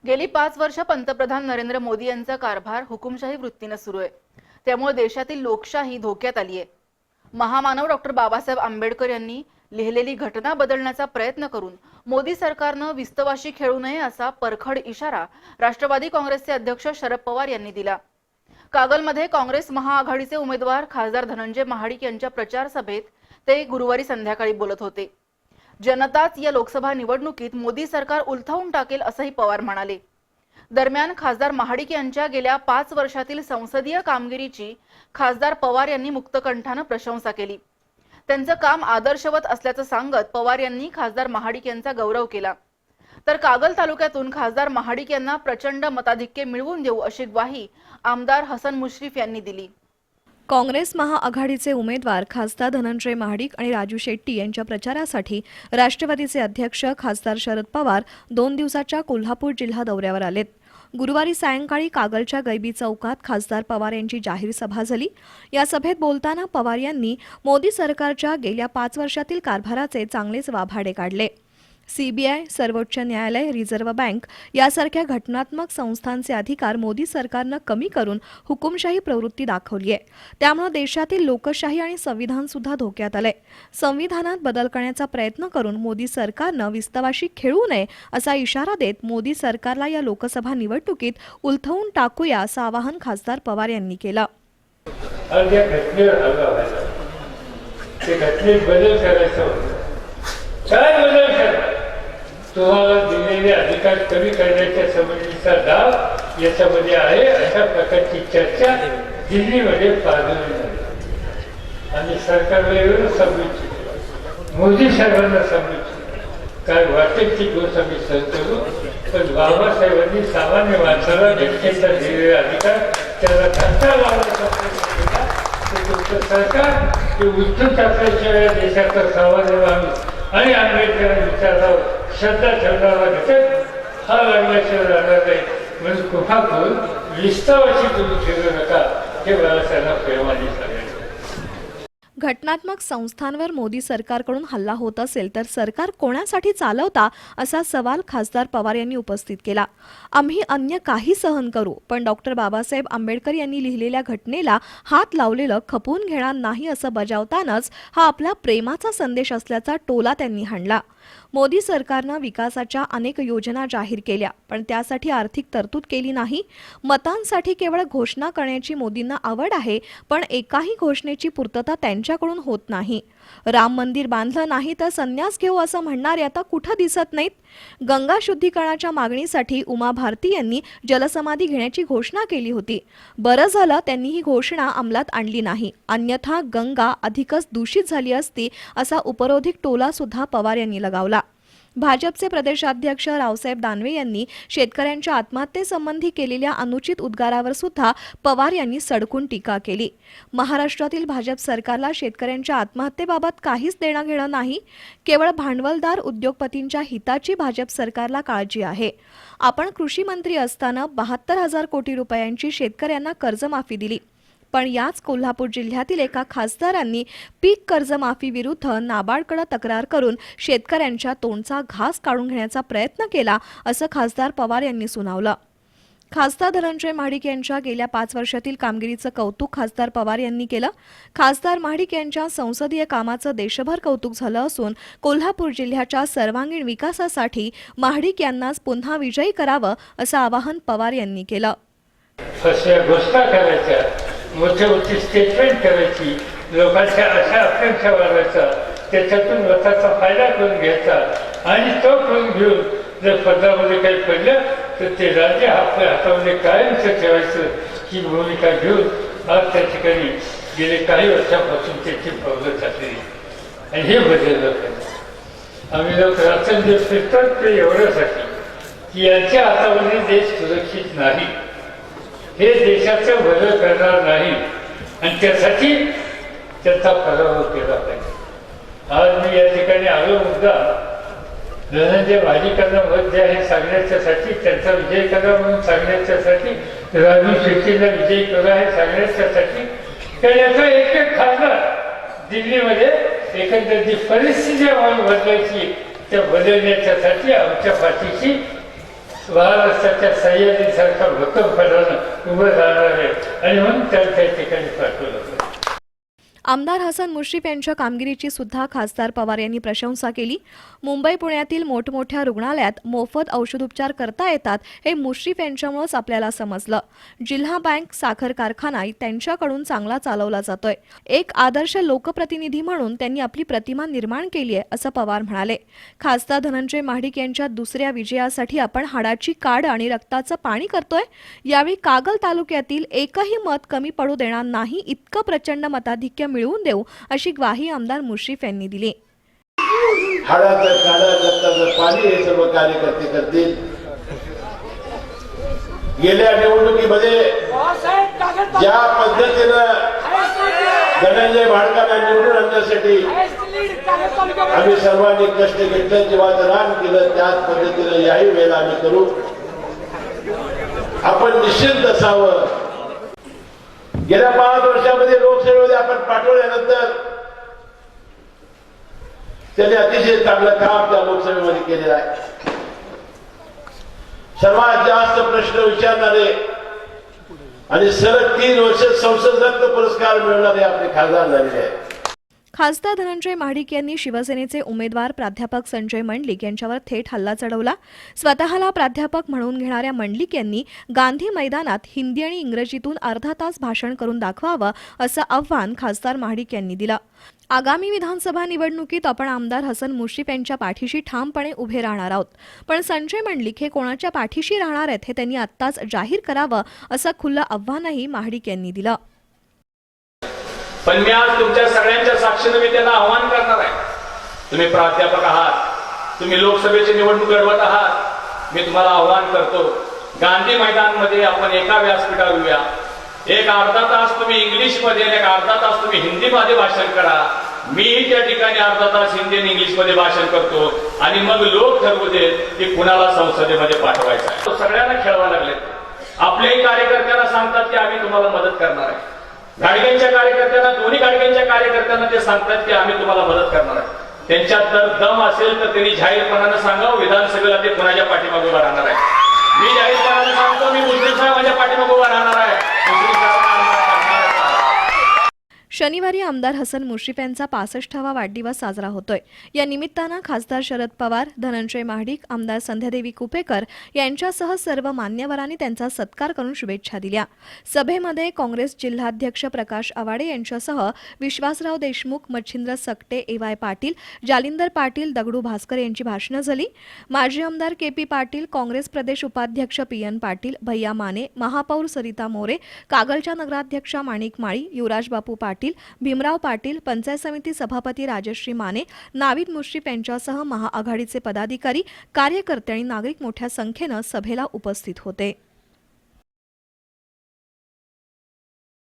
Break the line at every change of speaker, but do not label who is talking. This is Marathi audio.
गेली 5 वर्ष पंतप्रधान नरेंद्र मोदी यांचा कारभार हुकुमशाही वृत्तीने सुरू आहे। त्यामुळे देशातील लोकशाही धोक्यात आली आहे। महामानव डॉक्टर बाबासाहेब आंबेडकर यांनी लिहिलेली घटना बदलण्याचा प्रयत्न करून मोदी सरकारने विस्तवाशी खेळू नये असा परखड इशारा राष्ट्रवादी काँग्रेसचे अध्यक्ष शरद पवार यांनी दिला। कागलमध्ये काँग्रेस महाआघाडीचे उमेदवार खासदार धनंजय महाडिक यांच्या प्रचार सभेत ते गुरुवारी संध्याकाळी बोलत होते। जनताच या लोकसभा निवडणुकीत मोदी सरकार उलथवून टाकेल असंही पवार म्हणाले। दरम्यान खासदार महाडिक यांच्या गेल्या 5 वर्षातील संसदीय कामगिरीची खासदार पवार यांनी मुक्तकंठाने प्रशंसा केली। त्यांचं काम आदर्शवत असल्याचं सांगत पवार यांनी खासदार महाडिक यांचा गौरव केला। तर कागल तालुक्यातून खासदार महाडिक यांना प्रचंड मताधिक्य मिळवून देऊ अशी ग्वाही आमदार हसन मुश्रीफ यांनी दिली।
काँग्रेस महाआघाडीचे उमेदवार खासदार धनंजय महाडिक आणि राजू शेट्टी यांच्या प्रचारासाठी राष्ट्रवादीचे अध्यक्ष खासदार शरद पवार 2 दिवसाच्या कोल्हापूर जिल्हा दौऱ्यावर आलेत। गुरुवारी सायंकाळी कागलच्या गैबी चौकात खासदार पवार यांची जाहीर सभा झाली। या सभेत बोलताना पवार यांनी मोदी सरकारच्या गेल्या 5 वर्षातील कारभाराचे चांगलेच वाभाडे काढले। सीबीआय, सर्वोच्च न्यायालय, रिझर्व्ह बँक यासारख्या घटनात्मक संस्थांचे अधिकार मोदी सरकारनं कमी करून हुकुमशाही प्रवृत्ती दाखवली आहे। त्यामुळे देशातील लोकशाही आणि संविधान सुद्धा धोक्यात आलंय। संविधानात बदल करण्याचा प्रयत्न करून मोदी सरकारनं विस्तवाशी खेळू नये असा इशारा देत मोदी सरकारला या लोकसभा निवडणुकीत उलथवून टाकूया असं आवाहन खासदार पवार यांनी केलं।
तुम्हाला दिलेले अधिकार कमी करण्याच्या संबंधीचा दाव याच्यामध्ये आहे अशा प्रकारची चर्चा दिल्लीमध्ये पाळली आणि सरकारला सांगू इच्छितो, मोदी साहेबांना सांगू इच्छितो, काय वाटेल ती गोष्ट आम्ही सहन करू, पण बाबासाहेबांनी सामान्य माणसाला जनतेचा दिलेले अधिकार त्याला धक्का लावण्याचा प्रयत्न केला तर तुमचं सरकार ते उद्धव ठाकरेच्या देशाचा सामान्य माणूस आणि आंबेडकर विचारावर श्रद्धा ठेवणारा घटक हा लागल्याशिवाय राहणार नाही। म्हणून कृपा करून विस्तवाची तुम्ही ठेवू नका हे मला त्यांना प्रेमाने सांगायचं।
घटनात्मक संस्थांवर मोदी सरकारकडून हल्ला होत असेल तर सरकार कोणासाठी चालवता असा सवाल खासदार पवार यांनी उपस्थित केला। आम्ही अन्य काही सहन करू पण डॉक्टर बाबासाहेब आंबेडकर यांनी लिहिलेल्या घटनेला हात लावलेलं खपवून घेणार नाही असं बजावतानाच हा आपला प्रेमाचा संदेश असल्याचा टोला त्यांनी हाणला। मोदी सरकारनं विकासाच्या अनेक योजना जाहीर केल्या पण त्यासाठी आर्थिक तरतूद केली नाही। मतांसाठी केवळ घोषणा करण्याची मोदींना आवड आहे पण एकाही घोषणेची पूर्तता त्यांच्याकडून होत नाही। राम मंदिर बांधलं नाही तर संन्यास घेऊ असं म्हणणारे आता कुठं दिसत नाहीत। गंगा शुद्धीकरणाच्या मागणीसाठी उमा भारती यांनी जलसमाधी घेण्याची घोषणा केली होती। बरं झालं त्यांनी ही घोषणा अंमलात आणली नाही, अन्यथा गंगा अधिकच दूषित झाली असती असा उपरोधिक टोला सुद्धा पवार यांनी लगावला। भाजपचे प्रदेशाध्यक्ष रावसाहेब दानवे यांनी शेतकऱ्यांच्या आत्महत्येसंबंधी केलेल्या अनुचित उद्गारावर सुद्धा पवार यांनी सडकून टीका केली। महाराष्ट्रातील भाजप सरकारला शेतकऱ्यांच्या आत्महत्येबाबत काहीच देणं घेणं नाही, केवळ भांडवलदार उद्योगपतींच्या हिताची भाजप सरकारला काळजी आहे। आपण कृषी मंत्री असताना 72,000 कोटी रुपयांची शेतकऱ्यांना कर्जमाफी दिली पण याच कोल्हापूर जिल्ह्यातील एका खासदारांनी पीक कर्जमाफी विरुद्ध नाबार्डकडे तक्रार करून शेतकऱ्यांच्या तोंडचा घास काढून घेण्याचा प्रयत्न केला असं खासदार पवार यांनी सुनावलं। खासदार धनंजय महाडिक यांच्या गेल्या 5 वर्षातील कामगिरीचं कौतुक खासदार पवार यांनी केलं। खासदार महाडिक यांच्या संसदीय कामाचं देशभर कौतुक झालं असून कोल्हापूर जिल्ह्याच्या सर्वांगीण विकासासाठी महाडिक यांनाच पुन्हा विजयी करावं असं आवाहन पवार यांनी केलं।
मोठे मोठी स्टेटमेंट करायची, लोकांच्या अशा आकांक्षा वाढवायचा, त्याच्यातून मताचा फायदा करून घ्यायचा आणि तो करून घेऊन जर पदामध्ये काही पडलं तर ते राज्य आपल्या हातामध्ये कायमचं ठेवायचं ही भूमिका घेऊन आज त्या ठिकाणी गेले काही वर्षापासून त्याची पावलं टाकली आणि हे बदललं पाहिजे। आम्ही लोक रात्रंदिवस फिरतात ते एवढ्यासाठी की यांच्या हातामध्ये देश सुरक्षित नाही, हे देशाचं भलं करणार नाही आणि त्यासाठी त्याचा पराभव केला पाहिजे। आज मी या ठिकाणी आलो मुद्दा धनंजय महाडिकांना मत द्या हे सांगण्याच्यासाठी, त्यांचा विजय करा म्हणून सांगण्याच्यासाठी, राजू शेट्टींना विजयी करा हे सांगण्याच्यासाठी, कारण याचा एक खासदार दिल्लीमध्ये एकंदर जी परिस्थिती बदलायची त्या बदलण्याच्यासाठी आमच्या पाठीशी महाराष्ट्राच्या सह्याद्रीसारखा भक्कमपणानं उभं राहणार आहे आणि म्हणून त्याला त्या ठिकाणी पाठवलं होतं.
आमदार हसन मुश्रीफ यांच्या कामगिरीची सुद्धा खासदार पवार यांनी प्रशंसा केली. मुंबई पुण्यातील मोठमोठ्या रुग्णालयात मोफत औषधोपचार करता येतात हे मुश्रीफ यांच्यामुळेच आपल्याला समजलं. जिल्हा बँक, साखर कारखाना त्यांच्याकडून चांगला चालवला जातोय. एक आदर्श लोकप्रतिनिधी म्हणून त्यांनी आपली प्रतिमा निर्माण केली आहे असं पवार म्हणाले. खासदार धनंजय महाडिक यांच्या दुसऱ्या विजयासाठी आपण हाडाची काढ आणि रक्ताचं पाणी करतोय. यावेळी कागल तालुक्यातील एकही मत कमी पडू देणार नाही इतकं प्रचंड मताधिक्य मिळवून देऊ अशी ग्वाही आमदार मुश्रीफ यांनी दिली.
हाडाचं काढा रक्ताचं पाणी हे सर्व कार्यकर्ते करतील. गेल्या निवडणुकीमध्ये ज्या पद्धतीनं धनंजय महाडिकांना निवडून आणण्यासाठी आम्ही सर्वांनी कष्ट घेतलं, जेव्हा रान केलं, त्याच पद्धतीनं याही वेळेला आम्ही करू. आपण निश्चिंत असावं. गेल्या 5 वर्षामध्ये लोकसेवेमध्ये आपण पाठवल्यानंतर त्यांनी अतिशय चांगलं काम त्या लोकसेवेमध्ये केलेलं आहे. सर्वात जास्त प्रश्न विचारणारे आणि सलग 3 वर्ष संसद रत्न पुरस्कार मिळवणारे आपले खासदार झालेले आहेत.
खासदार धनंजय महाडिक यांनी शिवसेनेचे उमेदवार प्राध्यापक संजय मंडलिक यांच्यावर थेट हल्ला चढवला. स्वतःला प्राध्यापक म्हणून घेणाऱ्या मंडलिक यांनी गांधी मैदानात हिंदी आणि इंग्रजीतून अर्धा तास भाषण करून दाखवावं असं आव्हान खासदार महाडिक यांनी दिलं. आगामी विधानसभा निवडणुकीत आपण आमदार हसन मुश्रीफ यांच्या पाठीशी ठामपणे उभे राहणार आहोत, पण संजय मंडलिक हे कोणाच्या पाठीशी राहणार आहेत हे त्यांनी आत्ताच जाहीर करावं असं खुलं आव्हानही महाडिक यांनी दिलं.
पण मी आज तुमच्या सगळ्यांच्या साक्षीने मी त्यांना आव्हान करणार आहे. तुम्ही प्राध्यापक आहात, तुम्ही लोकसभेची निवडणूक लढवत आहात. मी तुम्हाला आव्हान करतो, गांधी मैदानमध्ये आपण एका व्यासपीठावर येऊया. एक अर्धा तास तुम्ही इंग्लिशमध्ये आणि एक अर्धा तास तुम्ही हिंदीमध्ये भाषण करा. मी त्या ठिकाणी अर्धा तास हिंदी आणि इंग्लिशमध्ये भाषण करतो आणि मग लोक ठरवू देत की कुणाला संसदेमध्ये पाठवायचं आहे. सगळ्यांना खेळवा लागले. आपल्याही कार्यकर्त्यांना सांगतात की आम्ही तुम्हाला मदत करणार आहे. गाडग्यांच्या कार्यकर्त्यांना, दोन्ही गाडग्यांच्या कार्यकर्त्यांना ते सांगतात की आम्ही तुम्हाला मदत करणार आहे. त्यांच्यात जर दम असेल तर त्यांनी जाहीरपणाने सांगावं विधानसभेला ते कोणाच्या पाठीमागे उभा राहणार आहे. मी जाहीरपणाने सांगतो, मी मुश्रीफ साहेबांच्या पाठीमागे उभा राहणार आहे. मुश्रीफ साहेबांना आमदार करणार आहे.
शनिवारी आमदार हसन मुश्रीफ यांचा 65वा वाढदिवस साजरा होतोय. या निमित्तानं खासदार शरद पवार, धनंजय महाडिक, आमदार संध्यादेवी कुपेकर यांच्यासह सर्व मान्यवरांनी त्यांचा सत्कार करून शुभेच्छा दिल्या. सभेमध्ये काँग्रेस जिल्हाध्यक्ष प्रकाश आवाडे यांच्यासह विश्वासराव देशमुख, मच्छिंद्र सकटे, ए.वाय. पाटील, जालिंदर पाटील, दगडू भास्कर यांची भाषणं झाली. माजी आमदार के.पी. पाटील, काँग्रेस प्रदेश उपाध्यक्ष पी.एन. पाटील, भैया माने, महापौर सरिता मोरे, कागलच्या नगराध्यक्षा माणिक माळी, युवराज बापू पाटील, भीमराव पाटील, पंचायत समिती सभापती राजश्री माने, नावीद मुश्रीफ यांच्यासह महाआघाडीचे पदाधिकारी, कार्यकर्ते आणि नागरिक मोठ्या संख्येनं सभेला उपस्थित होते.